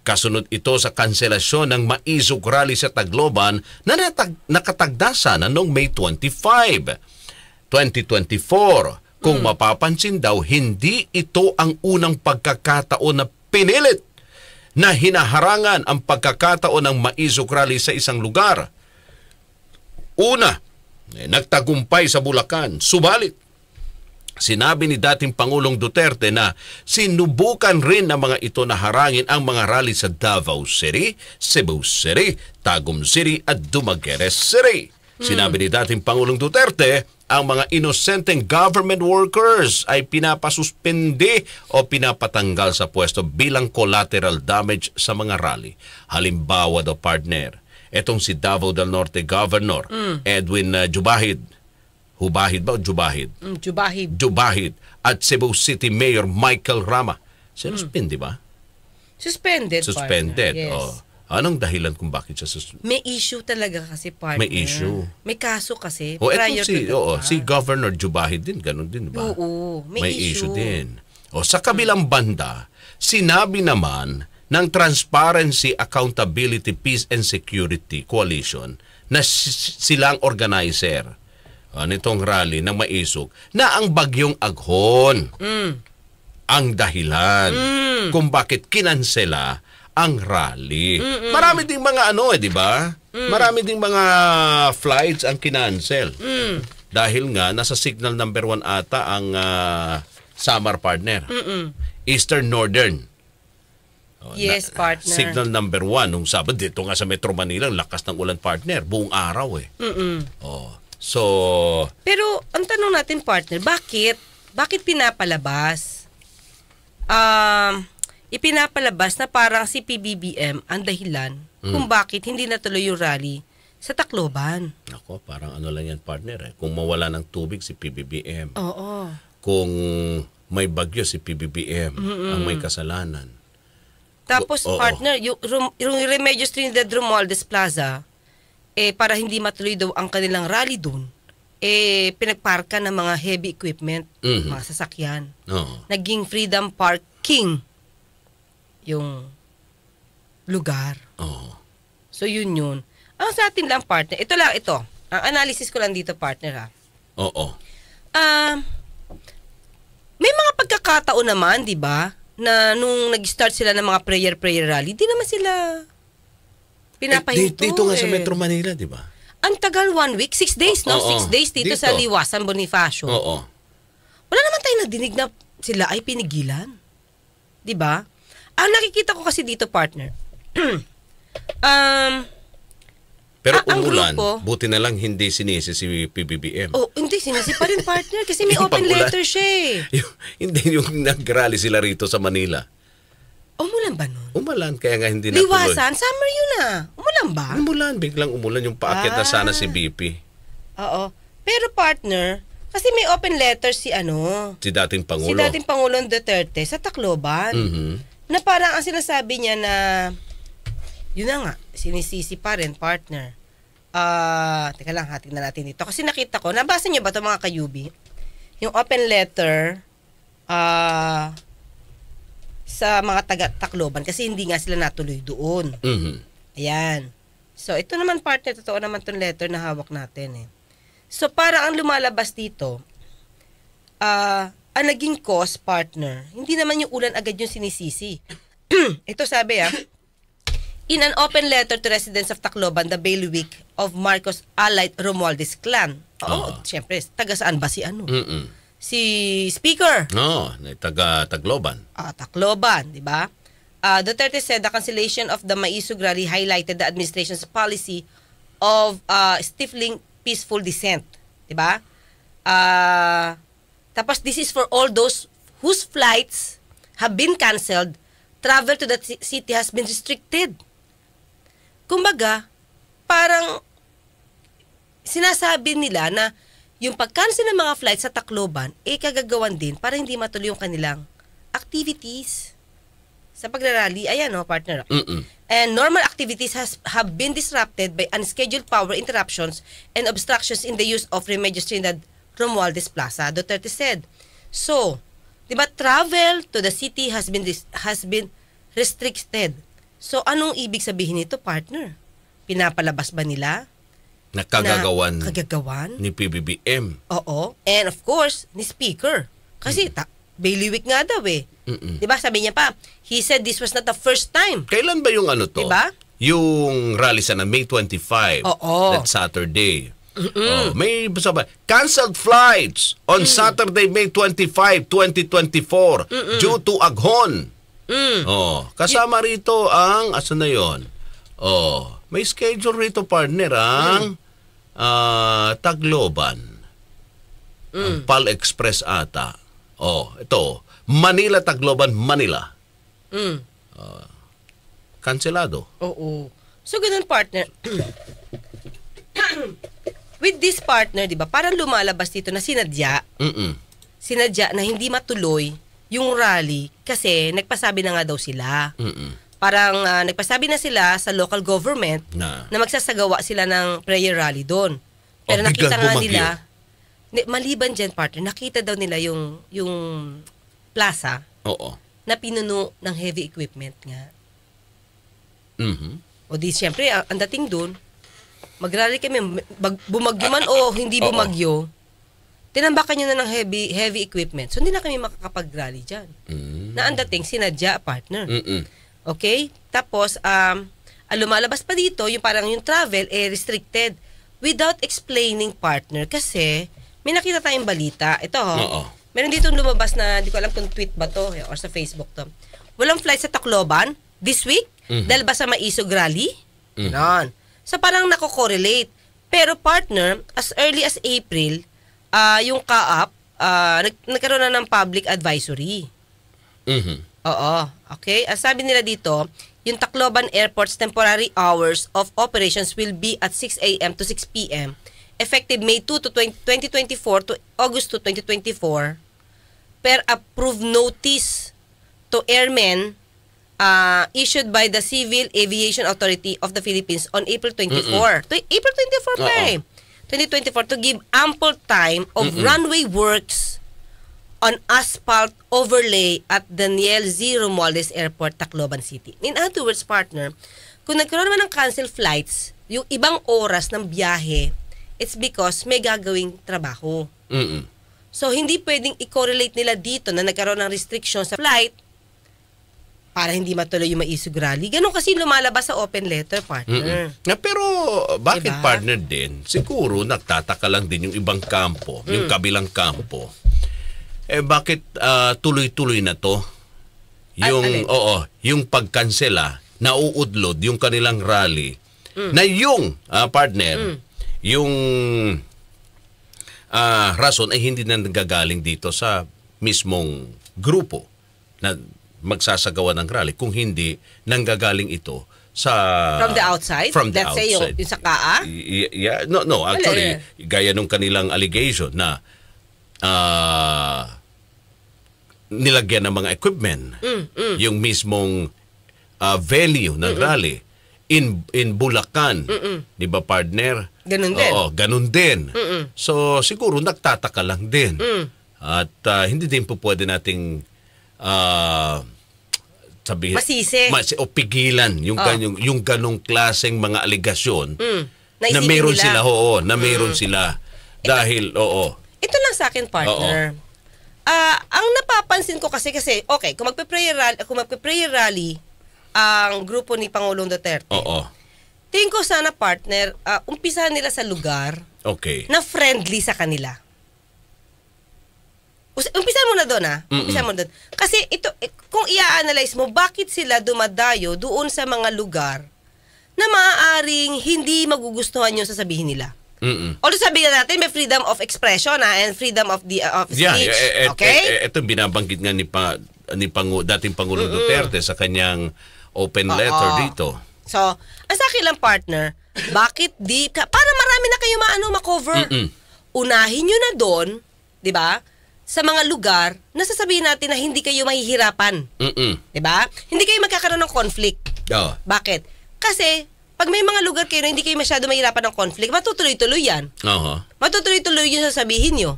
Kasunod ito sa kanselasyon ng Maisog Rally sa Tacloban na nakatagdasan noong May 25, 2024. Kung mapapansin daw, hindi ito ang unang pagkakataon na pinilit na hinaharangan ang pagkakataon ng Maisog Rally sa isang lugar. Una, nagtagumpay sa Bulacan. Subalit, sinabi ni dating Pangulong Duterte na sinubukan rin ng mga ito na harangin ang mga rally sa Davao City, Cebu City, Tagum City at Dumaguete City. Sinabi ni dating Pangulong Duterte, ang mga inosenteng government workers ay pinapasuspende o pinapatanggal sa pwesto bilang collateral damage sa mga rally. Halimbawa daw, partner, etong si Davao del Norte Governor Edwin Jubahid. Hubahid ba o Jubahid? Jubahid. Jubahid. At Cebu City Mayor Michael Rama. Sinuspindi ba? Suspended. Suspended. Partner. Yes. Oh. Anong dahilan kung bakit siya suspended? May issue talaga kasi, partner. May issue. May kaso kasi. O si Governor Jubahid din, ganun din ba? Oo, may issue din. O sa kabilang banda, sinabi naman ng Transparency, Accountability, Peace and Security Coalition na silang organizer nitong rally ng Maisog na ang bagyong Aghon ang dahilan kung bakit kinansela ang rally. Marami ding mga di ba? Marami ding mga flights ang kinansel. Dahil nga nasa signal number 1 ata ang Samar, partner. Eastern Northern. Yes, partner. Signal number 1 nung Sabado dito nga sa Metro Manila, lakas ng ulan, partner, buong araw So, pero ang tanong natin, partner, bakit pinapalabas? Ipinapalabas na parang si PBBM ang dahilan kung bakit hindi natuloy yung rally sa Tacloban. Ako, parang ano lang yan, partner. Kung mawala ng tubig si PBBM. Oo. Kung may bagyo si PBBM ang may kasalanan. Tapos, partner, yung Remedios Trinidad Romualdez Plaza, para hindi matuloy daw ang kanilang rally doon, pinagparka ng mga heavy equipment, mga sasakyan. Naging freedom parking yung lugar. So yun. Ang sa atin lang, partner, ito. Ang analysis ko lang dito, partner, ha? May mga pagkakataon naman, di ba, na nung nag-start sila ng mga prayer rally, di naman sila pinapahinto. Dito nga sa Metro Manila, di ba? Ang tagal 1 week, 6 days, no? 6 days dito sa Liwasan, Bonifacio. Wala naman tayo nadinig na sila ay pinigilan. Di ba? Ang nakikita ko kasi dito, partner, pero umulan, buti na lang hindi sinisi si PBBM. Hindi sinisi pa rin, partner, kasi may open letter siya Hindi yung nag-rally sila rito sa Manila. Umulan ba nun? Umulan, kaya nga hindi natuloy. Liwasan, summer yun Umulan ba? Umulan, biglang umulan yung paakyat na sana si BP. Oo. Pero, partner, kasi may open letter si dating Pangulo. Si dating Pangulong Duterte sa Tacloban. Na parang ang sinasabi niya na, yun na nga, sinisisi pa rin, partner. Teka lang, tingnan natin dito. Kasi nakita ko, nabasa niyo ba ito, mga kayubi? Yung open letter, sa mga taga-Tacloban kasi hindi nga sila natuloy doon. Ayan. So, ito naman, partner, totoo naman itong letter na hawak natin. So, parang ang lumalabas dito, ang naging cause, partner, hindi naman yung ulan agad yung sinisisi. Ito sabi, in an open letter to residents of Tacloban, the bailiwick of Marcos Allied Romualdez clan. Siyempre, taga saan ba si Si Speaker. Taga Tacloban. Tacloban, di ba? Duterte said the cancellation of the Maisog Rally highlighted the administration's policy of stifling peaceful dissent. Di ba? Tapos, this is for all those whose flights have been canceled, travel to the city has been restricted. Kumbaga, parang sinasabi nila na yung pag-cancel ng mga flights sa Tacloban, kagagawan din para hindi matuloy yung kanilang activities sa pagrarally. Ayan, partner. And normal activities have been disrupted by unscheduled power interruptions and obstructions in the use of Remedios Trinidad Romualdez Plaza, Duterte said. So, diba, travel to the city has been restricted. So, anong ibig sabihin nito, partner? Pinapalabas ba nila? Na kagagawan Kagagawan? ni PBBM. Oo. And of course, ni Speaker. Kasi bailiwick nga daw eh. Diba? Sabi niya pa, he said this was not the first time. Kailan ba yung ano to? Diba? Yung rally sana May 25. Oo. That Saturday. May sabi, canceled flights on Saturday, May 25, 2024 due to aghon. Kasama rito ang asa na yon? May schedule rito, partner, ang Tacloban. Ang PAL Express ata. Ito, Manila, Tacloban, Manila. Kanselado. Oo. So, ganun, partner. With this partner, di ba, parang lumalabas dito na sinadya. Sinadya na hindi matuloy yung rally kasi nagpasabi na nga daw sila. Parang nagpasabi na sila sa local government na magsasagawa sila ng prayer rally doon. Pero nakita nga nila, maliban dyan, partner, nakita daw nila yung plaza na pinuno ng heavy equipment nga. O di, siyempre, ang dating doon, mag-rally kami, bumagyo man o hindi bumagyo, tinambakan nyo na ng heavy equipment. So, hindi na kami makakapag-rally dyan. Na ang dating, sinadya, partner. Okay? Tapos, lumalabas pa dito, yung parang yung travel, restricted without explaining, partner. Kasi, may nakita tayong balita. Ito, meron dito lumabas na, di ko alam kung tweet ba to, or sa Facebook to. Walang flight sa Tacloban this week, dahil ba sa Maisog Rally? Ganon. So, parang nako-correlate. Pero, partner, as early as April, yung CAAP, nagkaroon na ng public advisory. Oo. Okay? Sabi nila dito, yung Tacloban Airport's temporary hours of operations will be at 6 a.m. to 6 p.m. effective May 2 to 2024 to August 2, 2024 per approved notice to airmen issued by the Civil Aviation Authority of the Philippines on April 24. April 24 pa eh. 2024 to give ample time of runway works on asphalt overlay at Daniel Z. Romualdez Airport, Tacloban City. In other words, partner, kung nagkaroon naman ng cancel flights, yung ibang oras ng biyahe, it's because may gagawing trabaho. So, hindi pwedeng i-correlate nila dito na nagkaroon ng restriction sa flight para hindi matuloy yung Maisog Rally. Ganon kasi lumalabas sa open letter, partner. Pero bakit, diba, partner din? Siguro nagtataka lang din yung ibang kampo, yung kabilang kampo. Bakit tuloy-tuloy na to? Yung yung pagkansela, nauudlod yung kanilang rally. Na yung partner, yung rason ay hindi na nagagaling dito sa mismong grupo na magsasagawa ng rally, kung hindi nanggagaling ito sa from the outside. Let's say yung sa KAA. No, actually gaya nung kanilang allegation na nilagyan ng mga equipment yung mismong venue ng rally in Bulacan, di ba, partner? Ganun din. Oo, ganun din. So siguro nagtataka lang din. At hindi din po pwede nating sabihin, o pigilan yung ganong klaseng mga aligasyon na meron sila, na meron sila. Dahil, ito lang sa akin, partner. Ang napapansin ko kasi, okay, kung magpe-prayer rally ang grupo ni Pangulong Duterte, tingin ko sana, partner, umpisahan nila sa lugar na friendly sa kanila. Umpisahan mo na doon, Umpisahan mo doon. Kasi ito, kung i-analyze mo, bakit sila dumadayo doon sa mga lugar na maaaring hindi magugustuhan yung sasabihin nila? Although sabihin natin, may freedom of expression and freedom of speech. Ito binabanggit nga ni dating Pangulong Duterte sa kanyang open letter dito. So, ang sa akin lang, partner, bakit para marami na kayo ma-cover. Unahin nyo na doon, di ba? Sa mga lugar na sasabihin natin na hindi kayo mahihirapan. Diba? Hindi kayo magkakaroon ng conflict. Bakit? Kasi, pag may mga lugar kayo na hindi kayo masyado mahirapan ng conflict, matutuloy-tuloy yan. Matutuloy-tuloy yung sasabihin nyo.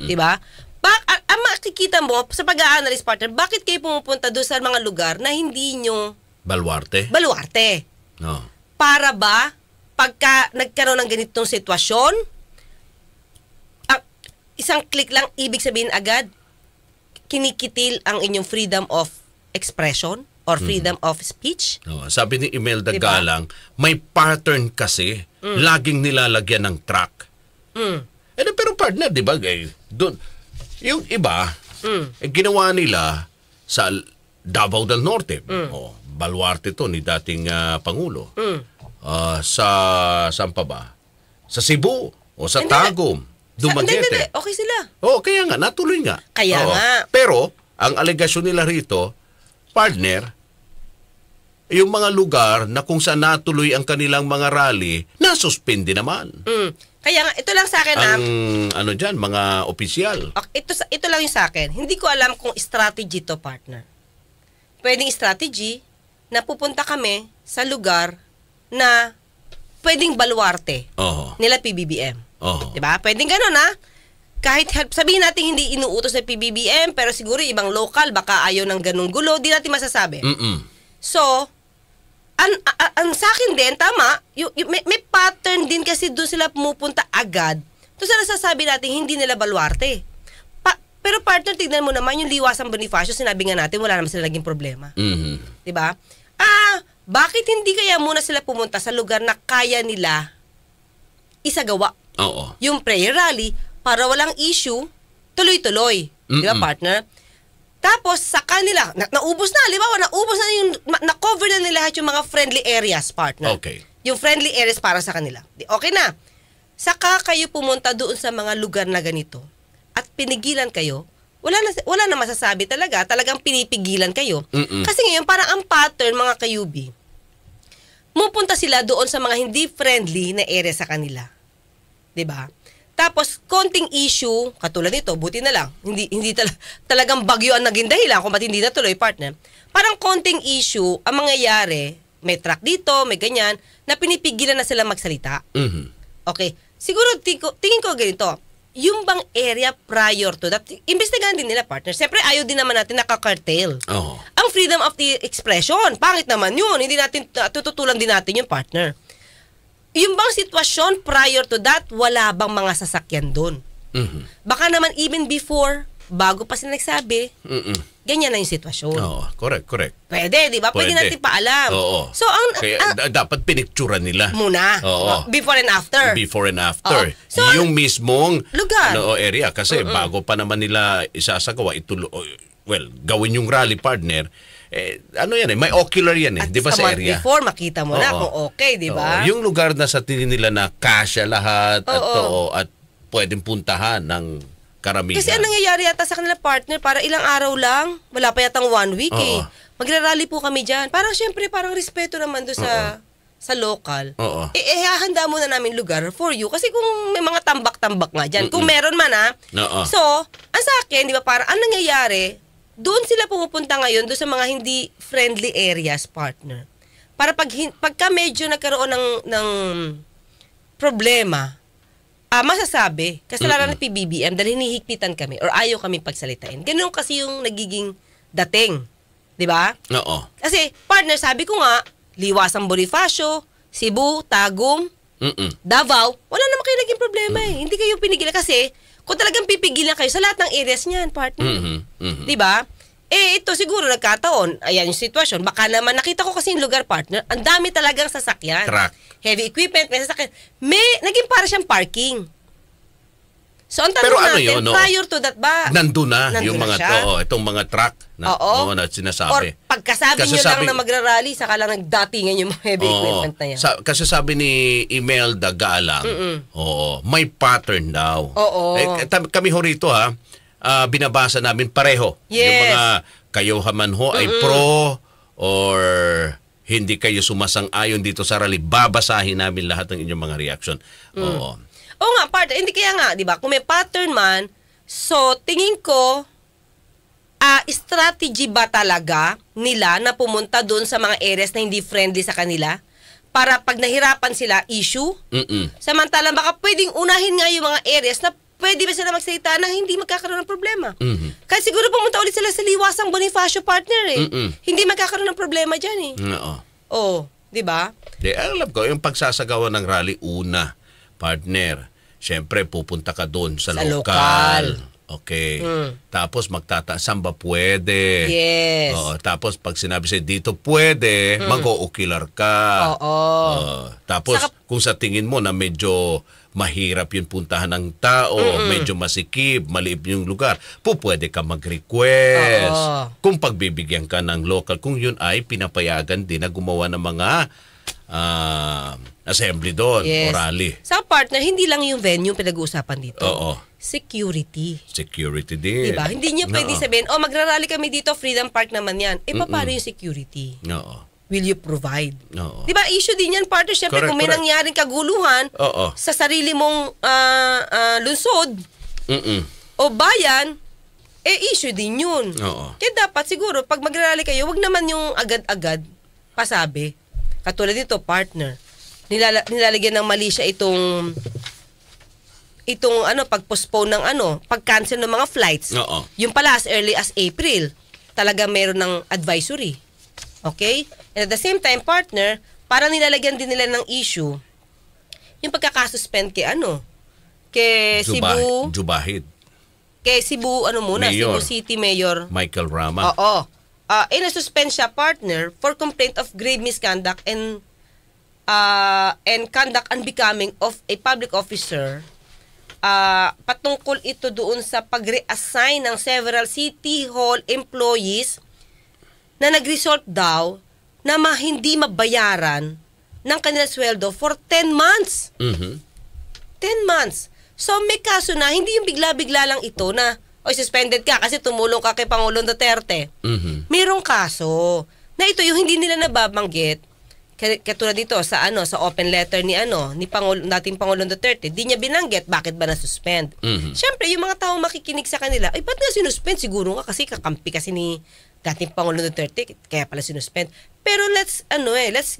Diba? Ang makikita mo sa pag-a-analyze, partner, bakit kayo pumupunta doon sa mga lugar na hindi nyo Baluarte? Baluarte. No. Para ba, pagka nagkaroon ng ganitong sitwasyon, isang click lang, ibig sabihin agad, kinikitil ang inyong freedom of expression or freedom of speech? No. Sabi ni Imelda Diba? Galang, may pattern kasi, laging nilalagyan ng track. Pero partner, di ba, doon, yung iba, ginawa nila sa Davao del Norte. Baluarte to ni dating Pangulo. Saan pa ba? Sa Cebu o sa Tagum. Dumaguete. Okay sila. Kaya nga, natuloy nga. Kaya nga. Pero, ang alegasyon nila rito, partner, yung mga lugar na kung saan natuloy ang kanilang mga rally, nasuspindi naman. Kaya nga, ito lang sa akin Ang, mga opisyal. Ito lang yung sa akin. Hindi ko alam kung strategy to, partner. Pwedeng strategy na pupunta kami sa lugar na pwedeng baluarte nila PBBM. Diba? Pwedeng ganun, ha? Kahit sabihin natin hindi inuutos ng PBBM, pero siguro ibang local, baka ayaw ng ganung gulo, di natin masasabi. So, ang sa akin din, tama, may pattern din kasi doon sila pumupunta agad. Doon sila nasasabi natin, hindi nila baluarte. Pero partner, tignan mo naman, yung Liwasang Bonifacio, sinabi nga natin, wala naman sila naging problema. Diba? Bakit hindi kaya muna sila pumunta sa lugar na kaya nila isagawa? Yung prayer rally, para walang issue, tuloy-tuloy. Di ba, partner? Tapos, sa kanila, naubos na, halimbawa, naubos na yung, na-cover na nila lahat yung mga friendly areas, partner. Okay. Yung friendly areas para sa kanila. Okay na. Saka kayo pumunta doon sa mga lugar na ganito at pinigilan kayo, wala na masasabi talaga. Talagang pinipigilan kayo. Kasi ngayon, parang ang pattern, mga kayubi, pumunta sila doon sa mga hindi friendly na area sa kanila. 'Di ba? Tapos konting issue, katulad nito, buti na lang. Hindi talagang bagyo ang naging dahilan kung ba't hindi natuloy, partner. Parang konting issue ang mangyayari, may truck dito, may ganyan, na pinipigilan na sila magsalita. Okay. Siguro tingin ko ganito. Yung bang area prior to that, imbestigahan din nila, partner. Siyempre, ayaw din naman natin nakakartel. Ang freedom of the expression, pangit naman yun. Hindi natin, tututulan din natin yung partner. Yung bang sitwasyon prior to that, wala bang mga sasakyan doon? Baka naman even before, bago pa sila nagsabi, ganyan na yung sitwasyon. Correct. Pwede, di ba? Pwede natin paalam. So, dapat pinicturan nila. Muna. Before and after. Before and after. So, yung mismong lugar. Area. Kasi bago pa naman nila isasagawa, gawin yung rally, partner, may ocular yan At di ba sa area? Before, makita mo na kung okay, di ba? Yung lugar na sa tingin nila na kasya lahat at pwedeng puntahan ng karamihan. Kasi ang nangyayari yata sa kanila, partner, para ilang araw lang, wala pa yatang 1 week magrarally po kami dyan. Parang syempre, parang respeto naman doon sa local. Hahanda muna namin lugar for you. Kasi kung may mga tambak-tambak nga dyan, kung meron man So, ang sa akin, di ba, parang ang nangyayari, doon sila pumupunta ngayon doon sa mga hindi friendly areas, partner. Para pagka medyo nagkaroon ng problema, masasabi, kasalanan ng PBBM dahil hinihigpitan kami or ayaw kami pagsalitain. Ganun kasi yung nagiging dating. Di ba? Kasi, partner, sabi ko nga, Liwasang Bonifacio, Cebu, Tagum, Davao, wala naman kayo naging problema Hindi kayo pinigilan kasi kung talagang pipigilan kayo sa lahat ng areas niyan, partner. Diba? Ito siguro nagkataon. Ayan yung sitwasyon. Baka naman nakita ko kasi yung lugar, partner. Ang dami talagang sasakyan. Truck. Heavy equipment, may sasakyan. Naging para siyang parking. So, ang tanong Pero natin, prior to that ba? Nandun na yung na mga siya? itong mga truck na sinasabi. Or pagkasabi nyo lang na magrarally, saka lang nagdatingan yung mga heavy equipment na yan. Kasi sabi ni Imelda Galang, may pattern daw. Kami ho rito binabasa namin pareho. Yes. Yung mga kayo man ho ay pro or hindi kayo sumasang-ayon dito sa rally, babasahin namin lahat ng inyong mga reaction. Oo nga, partner. Hindi kaya nga, di ba? Kung may pattern man, so tingin ko, strategy ba talaga nila na pumunta doon sa mga areas na hindi friendly sa kanila? Para pag nahirapan sila, issue? Samantalang baka pwedeng unahin nga yung mga areas na pwede ba sila magsalita na hindi magkakaroon ng problema? Kahit siguro pumunta ulit sila sa Liwasang Bonifacio, partner eh. Mm-mm. Hindi magkakaroon ng problema dyan eh. Oo. Oh, di ba? Alam ko, yung pagsasagawa ng rally, una, partner, syempre pupunta ka doon sa Sa lokal. lokal. Okay. Tapos saan ba pwede? Yes. Oo. Tapos pag sinabi sa'yo, dito pwede, mag-o-ocular ka. Oo. Tapos Saka- kung sa tingin mo na medyo mahirap yung puntahan ng tao, medyo masikip, maliit yung lugar, pwede ka mag-request. Oo. Kung pagbibigyan ka ng local, kung yun ay pinapayagan din na gumawa ng mga assembly doon o Yes. rally. Sa partner, hindi lang yung venue pinag-uusapan dito. Oo. Security. Security din. Diba? Hindi niya pwede Oo. sabihin, magrarally kami dito, Freedom Park naman yan. Paano yung security? Oo. Will you provide? Oo. Diba, issue din yan, partner. Siyempre, Correct, kung may correct. nangyaring kaguluhan Oo. sa sarili mong lungsod Mm-mm. o bayan, issue din yun. Oo. Kaya dapat siguro, pag magrarally kayo, wag naman yung agad-agad pasabi. Katulad dito, partner. Nilalagyan ng mali siya itong pag-postpone ng pag-cancel ng mga flights. Oo. Yung pala as early as April, talaga meron ng advisory. Okay? And at the same time, partner, parang nilalagyan din nila ng issue yung pagkakasuspend kay Cebu, Jubahid. kay Cebu, Mayor. Cebu City Mayor. Michael Rama. Oo. Ina-suspend siya, partner, for complaint of grave misconduct and conduct unbecoming of a public officer. Patungkol ito doon sa pag-reassign ng several City Hall employees na nag-result daw na hindi mabayaran ng kanilang sweldo for 10 months. Mhm. 10 months. So may kaso na, hindi yung bigla-bigla lang ito na, suspended ka kasi tumulong ka kay Pangulong Duterte. Mhm. Merong kaso na ito yung hindi nila nababanggit. Katulad dito sa open letter ni dating Pangulong Duterte, di niya binanggit bakit ba na-suspend. Mhm. Siyempre, yung mga tao makikinig sa kanila, ba't nga sinuspend? Siguro nga kasi kakampi kasi ni dating Pangulong Duterte, kaya pala sinuspend. Pero let's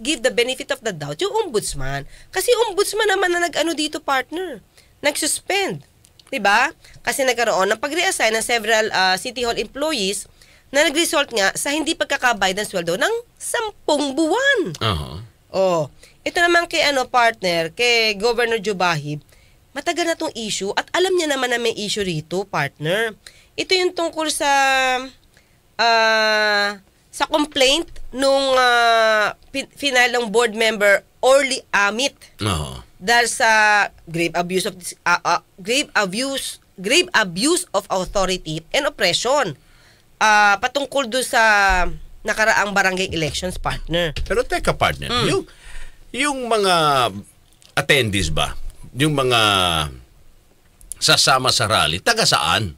give the benefit of the doubt yung ombudsman. Kasi ombudsman naman na dito, partner. Nag-suspend. 'Di ba? Kasi nagkaroon ng pag-reassign ng several City Hall employees na nag-result nga sa hindi pagkakabayad ng sweldo ng 10 buwan. Aha. Ito naman kay partner, kay Governor Jubahib, matagal na tong issue at alam niya naman na may issue rito, partner. Ito yung tungkol sa complaint nung final ng board member Orly Amit Aha. dahil sa grave abuse of authority and oppression. Patungkol doon sa nakaraang barangay elections, partner. Pero teka, partner, yung mga attendees ba, yung mga sasama sa rally, taga saan?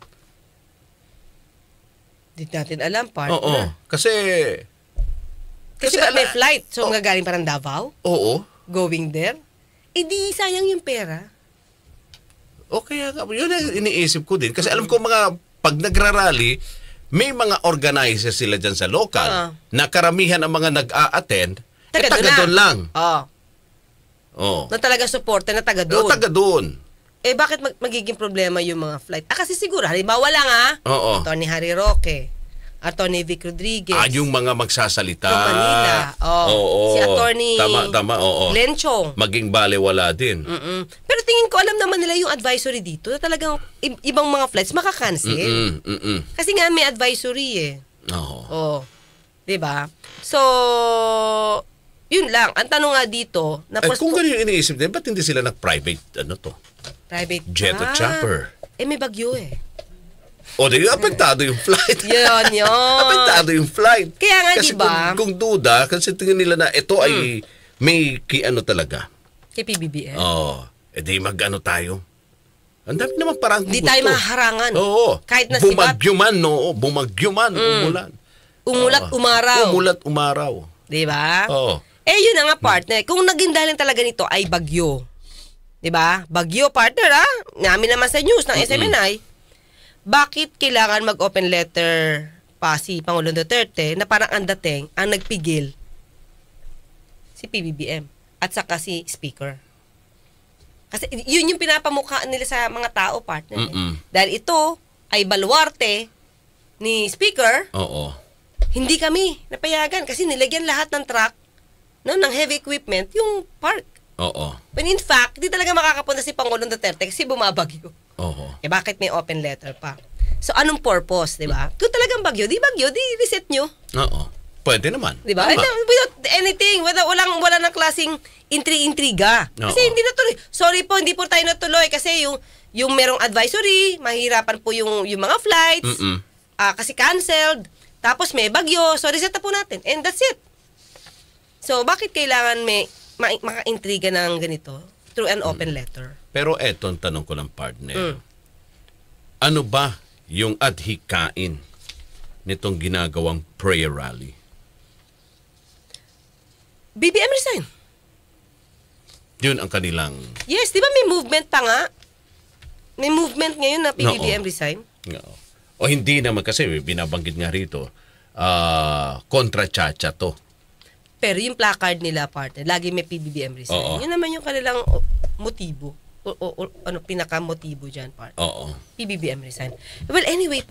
Di natin alam, partner. Oo. Kasi Kasi may flight, so gagaling parang Davao, Oo. going there. Di sayang yung pera. O kaya nga, yun ang iniisip ko din. Kasi alam ko pag nagrarally, may mga organizers sila dyan sa local na karamihan ang mga nag-a-attend, taga doon lang. Na talaga supporter na taga doon. Taga doon. Bakit magiging problema yung mga flight? Kasi siguro, halimbawa lang Oo. Atty. Harry Roque, Atty. Vic Rodriguez. Yung mga magsasalita. From Manila. Oo. Si Atty. Tama, oo. Glenn Chong. Maging balewala din. Pero tingin ko, alam naman nila yung advisory dito na talagang ibang mga flights makakancel. Kasi nga may advisory Oo. Diba? So, yun lang. Ang tanong nga dito, Kung ganun yung iniisip din, ba't hindi sila nag-private, private jet or chopper? May bagyo Di apektado yung flight. Yun. Apektado yung flight. Kaya nga, kasi diba? kung duda, kasi tingin nila na ito ay may talaga. Kay PBBM. Di tayo. Ang dami naman parang Hindi gusto. tayo maharangan. Oo. Kahit na sibat. Bumagyo man, umulan. Umaraw. Umulat, umaraw. Diba? Oo. Yun na nga, partner. Kung naging dahilan talaga nito ay bagyo. Diba? Bagyo, partner, Namin naman sa news ng SMNI. Bakit kailangan mag-open letter pa si Pangulong Duterte na parang ang dating, ang nagpigil si PBBM at saka si Speaker? Kasi yun yung pinapamukhaan nila sa mga tao, partner. Dahil ito ay baluarte ni Speaker, Oo. hindi kami napayagan kasi nilagyan lahat ng truck ng heavy equipment yung park. Oo. When in fact, di talaga makakapunta si Pangulong Duterte kasi bumabagyo. Oo. Eh bakit may open letter pa? So anong purpose, di ba? Kung talagang bagyo, di reset nyo. Oo. Pwede naman. Di ba? Tama. Without anything, wala ng klaseng intriga. Kasi Oo. hindi natuloy. Sorry po, hindi po tayo natuloy kasi yung merong advisory, mahirapan po yung mga flights. Mm-mm. Kasi canceled. Tapos may bagyo, so reset na po natin. And that's it. So bakit kailangan may maka-intriga ng ganito through an open letter? Pero eto ang tanong ko ng partner. Ano ba yung adhikain nitong ginagawang prayer rally? BBM resign. Yun ang kanilang... Yes, di ba may movement pa nga? May movement ngayon na BBM resign. Oo. O hindi naman kasi binabanggit nga rito, kontra Chacha to. Pero yung placard nila, partner, lagi may PBBM resign. Oo. Yun naman yung kanilang motibo. O pinaka-motibo dyan, partner. Oo. PBBM resign. Well, anyway,